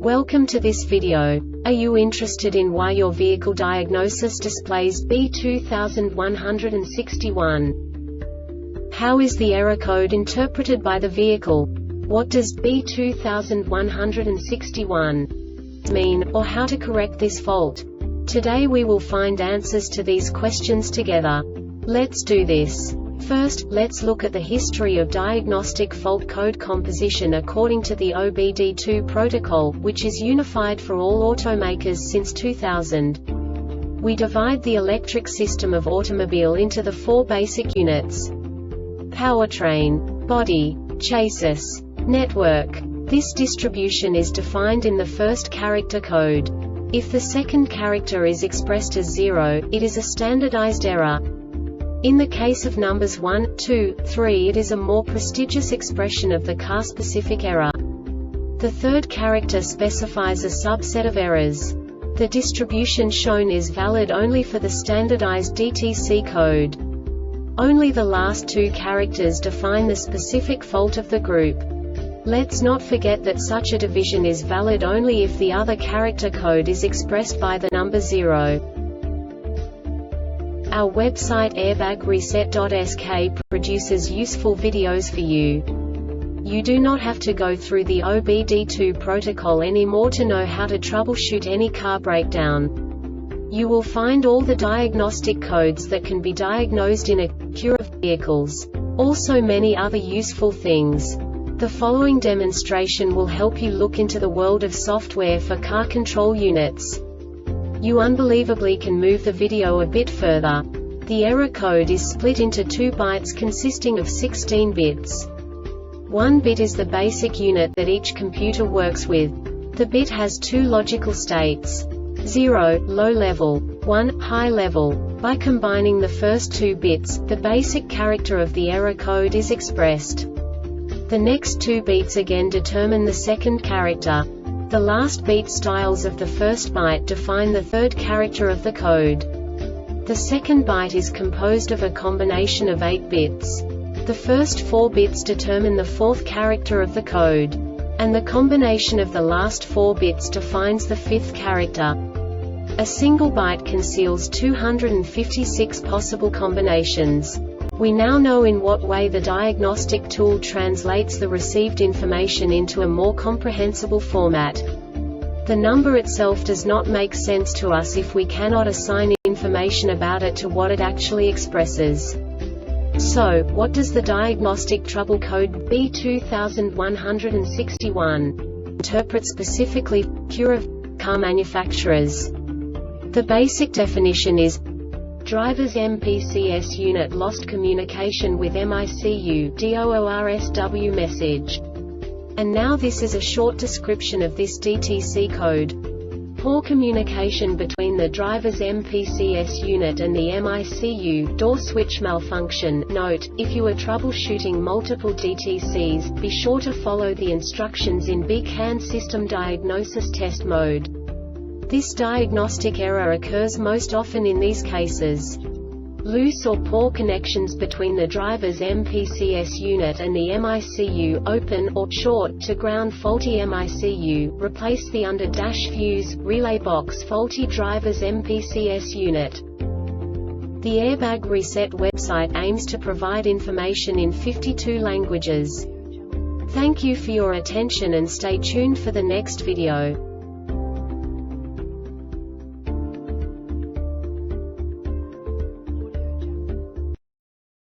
Welcome to this video. Are you interested in why your vehicle diagnosis displays B2161? How is the error code interpreted by the vehicle? What does B2161 mean, or how to correct this fault? Today we will find answers to these questions together. Let's do this. First, let's look at the history of diagnostic fault code composition according to the OBD2 protocol, which is unified for all automakers since 2000. We divide the electric system of automobile into the four basic units: powertrain, body, chassis, network. This distribution is defined in the first character code. If the second character is expressed as 0, it is a standardized error. In the case of numbers 1, 2, 3, it is a more prestigious expression of the car-specific error. The third character specifies a subset of errors. The distribution shown is valid only for the standardized DTC code. Only the last two characters define the specific fault of the group. Let's not forget that such a division is valid only if the other character code is expressed by the number 0. Our website airbagreset.sk produces useful videos for you. You do not have to go through the OBD2 protocol anymore to know how to troubleshoot any car breakdown. You will find all the diagnostic codes that can be diagnosed in Acura vehicles. Also many other useful things. The following demonstration will help you look into the world of software for car control units. You unbelievably can move the video a bit further. The error code is split into 2 bytes consisting of 16 bits. 1 bit is the basic unit that each computer works with. The bit has 2 logical states: 0, low level, 1, high level. By combining the first 2 bits, the basic character of the error code is expressed. The next 2 beats again determine the second character. The last beat styles of the first byte define the third character of the code. The second byte is composed of a combination of 8 bits. The first 4 bits determine the fourth character of the code. And the combination of the last 4 bits defines the fifth character. A single byte conceals 256 possible combinations. We now know in what way the diagnostic tool translates the received information into a more comprehensible format. The number itself does not make sense to us if we cannot assign information about it to what it actually expresses. So, what does the Diagnostic Trouble Code B2161 interpret specifically for Acura car manufacturers? The basic definition is: driver's MPCS unit lost communication with MICU DOORSW message. And now this is a short description of this DTC code. Poor communication between the driver's MPCS unit and the MICU door switch malfunction. Note: if you are troubleshooting multiple DTCs, be sure to follow the instructions in BCAN system diagnosis test mode. This diagnostic error occurs most often in these cases: loose or poor connections between the driver's MPCS unit and the MICU, open or short to ground faulty MICU, replace the under-dash fuse, relay box faulty driver's MPCS unit. The Airbag Reset website aims to provide information in 52 languages. Thank you for your attention and stay tuned for the next video.